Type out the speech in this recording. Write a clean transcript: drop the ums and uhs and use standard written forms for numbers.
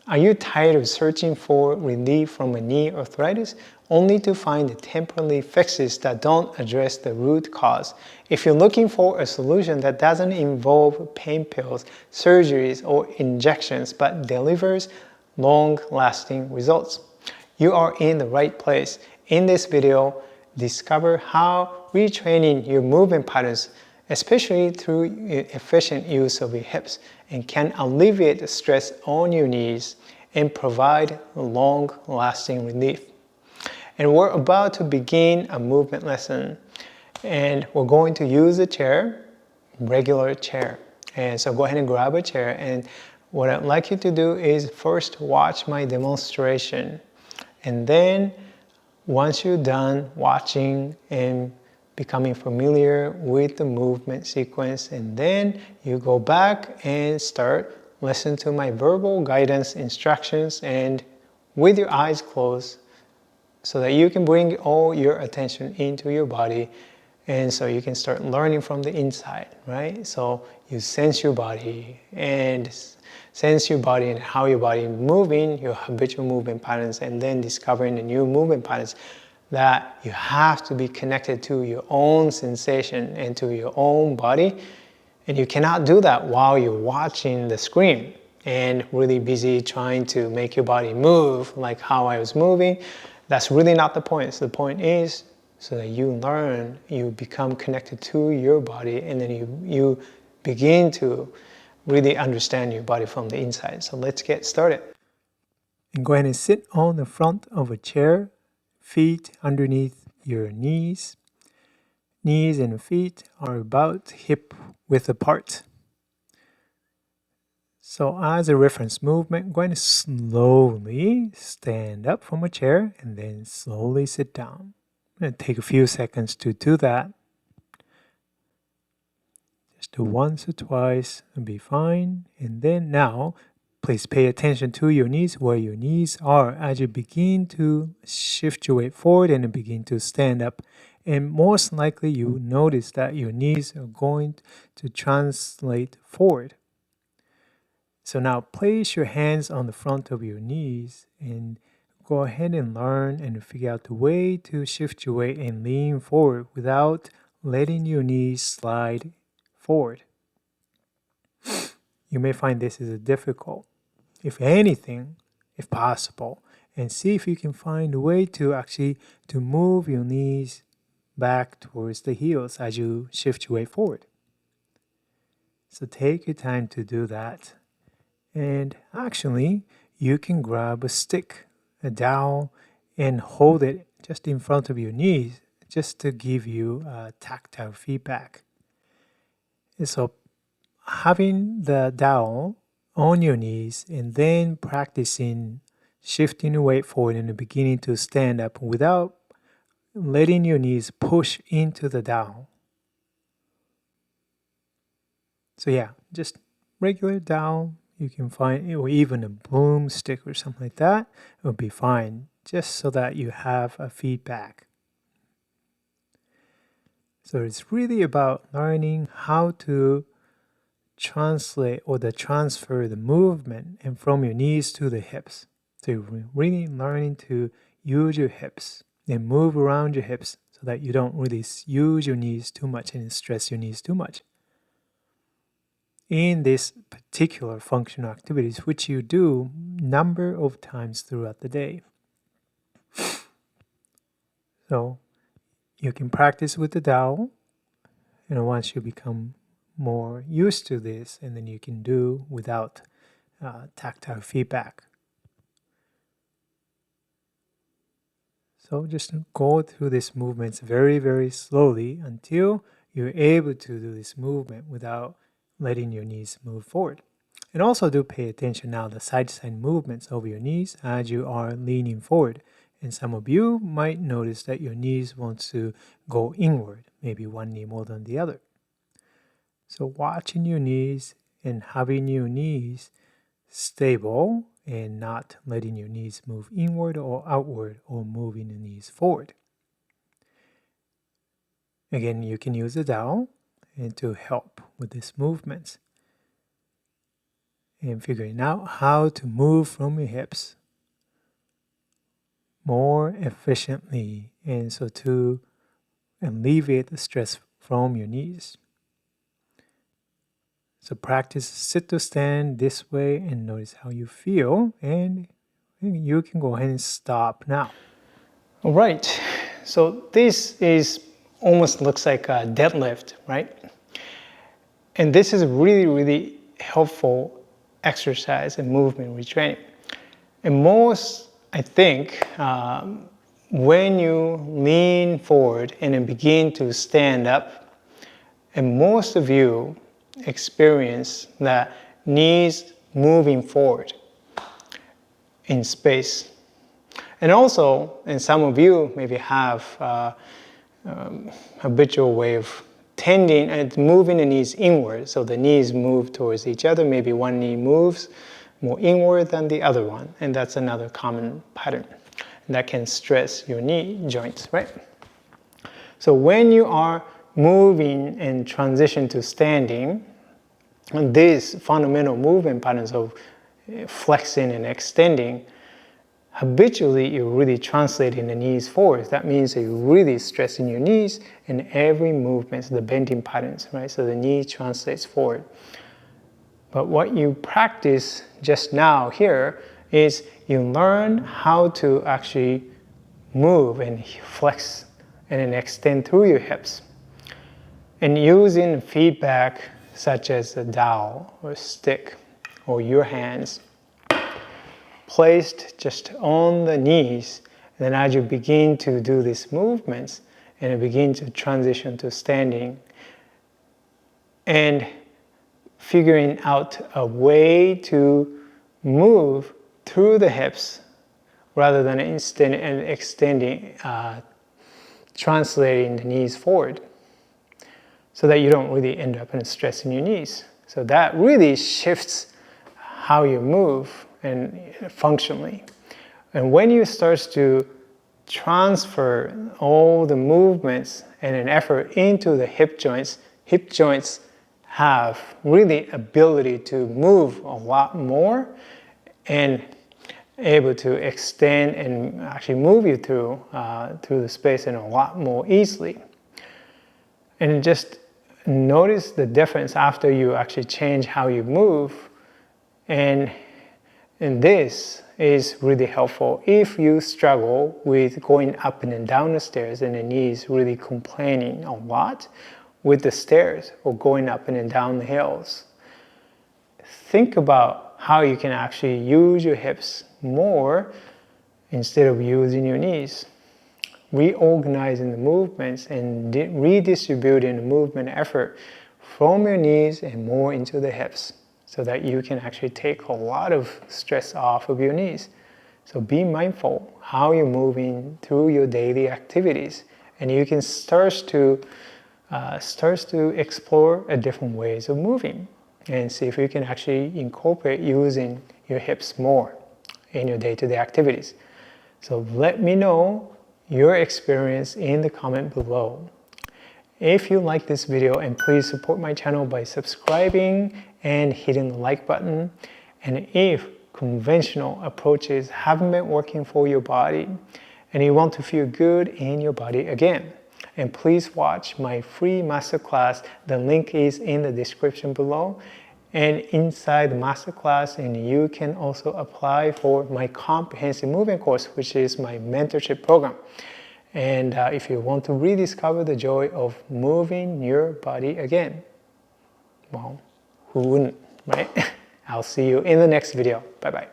Are you tired of searching for relief from a knee arthritis only to find temporary fixes that don't address the root cause? If you're looking for a solution that doesn't involve pain pills, surgeries, or injections but delivers long-lasting results, you are in the right place. In this video, discover how retraining your movement patterns, especially through efficient use of your hips, and can alleviate the stress on your knees and provide long-lasting relief. And we're about to begin a movement lesson, and we're going to use a chair, regular chair. And so go ahead and grab a chair, and what I'd like you to do is first watch my demonstration, and then once you're done watching and becoming familiar with the movement sequence, and then you go back and start listening to my verbal guidance instructions and with your eyes closed so that you can bring all your attention into your body, and so you can start learning from the inside, right? So you sense your body and how your body is moving, your habitual movement patterns, and then discovering the new movement patterns that you have to be connected to your own sensation and to your own body. And you cannot do that while you're watching the screen and really busy trying to make your body move like how I was moving. That's really not the point. So the point is so that you learn, you become connected to your body, and then you begin to really understand your body from the inside. So let's get started. And go ahead and sit on the front of a chair, feet underneath your knees. Knees and feet are about hip width apart. So as a reference movement, go ahead and slowly stand up from a chair and then slowly sit down. And take a few seconds to do that. Just do once or twice and be fine. And then now, please pay attention to your knees, where your knees are as you begin to shift your weight forward and begin to stand up. And most likely you notice that your knees are going to translate forward. So now place your hands on the front of your knees and go ahead and learn and figure out the way to shift your weight and lean forward without letting your knees slide forward. You may find this is difficult. If anything, if possible, and see if you can find a way to actually to move your knees back towards the heels as you shift your weight forward. So take your time to do that. And actually, you can grab a stick, a dowel, and hold it just in front of your knees just to give you tactile feedback. And so having the dowel on your knees and then practicing shifting your weight forward and beginning to stand up without letting your knees push into the dowel. So yeah, just regular dowel. You can find, or even a broomstick or something like that, it would be fine, just so that you have a feedback. So it's really about learning how to translate or transfer the movement and from your knees to the hips. So you're really learning to use your hips and move around your hips so that you don't really use your knees too much and stress your knees too much. In this particular functional activities, which you do number of times throughout the day. So you can practice with the dowel, and once you become more used to this, and then you can do without tactile feedback. So just go through these movements very, very slowly until you're able to do this movement without letting your knees move forward. And also do pay attention now the side-to-side movements of your knees as you are leaning forward. And some of you might notice that your knees want to go inward, maybe one knee more than the other. So watching your knees and having your knees stable and not letting your knees move inward or outward or moving the knees forward. Again, you can use a dowel and to help with these movements. and figuring out how to move from your hips more efficiently, and so to alleviate the stress from your knees. So practice sit to stand this way and notice how you feel, and you can go ahead and stop now. All right, so this is almost looks like a deadlift, right? And this is really, really helpful exercise and movement retraining. And most, I think, when you lean forward and then begin to stand up, and most of you experience that knees moving forward in space. And also, and some of you maybe have habitual way of tending and moving the knees inward, so the knees move towards each other. Maybe one knee moves more inward than the other one, and that's another common pattern. And that can stress your knee joints, right? So when you are moving and transition to standing, and these fundamental movement patterns of flexing and extending, habitually you're really translating the knees forward. That means you're really stressing your knees in every movement, the bending patterns, right? So the knee translates forward. But what you practice just now here is you learn how to actually move and flex and then extend through your hips. And using feedback such as a dowel or stick or your hands placed just on the knees, and then as you begin to do these movements and you begin to transition to standing and figuring out a way to move through the hips rather than extending, translating the knees forward, so that you don't really end up in stressing your knees. So that really shifts how you move and functionally. And when you start to transfer all the movements and an effort into the hip joints have really ability to move a lot more and able to extend and actually move you through the space in a lot more easily. And just notice the difference after you actually change how you move, and this is really helpful if you struggle with going up and down the stairs and the knees really complaining a lot with the stairs or going up and down the hills. Think about how you can actually use your hips more instead of using your knees. Reorganizing the movements and redistributing the movement effort from your knees and more into the hips, so that you can actually take a lot of stress off of your knees. So be mindful how you're moving through your daily activities, and you can start to explore different ways of moving and see if you can actually incorporate using your hips more in your day-to-day activities. So let me know your experience in the comment below. If you like this video, and please support my channel by subscribing and hitting the like button. And if conventional approaches haven't been working for your body and you want to feel good in your body again, and please watch my free masterclass. The link is in the description below. And inside the masterclass, and you can also apply for my comprehensive movement course, which is my mentorship program. And if you want to rediscover the joy of moving your body again, well, who wouldn't, right? I'll see you in the next video. Bye-bye.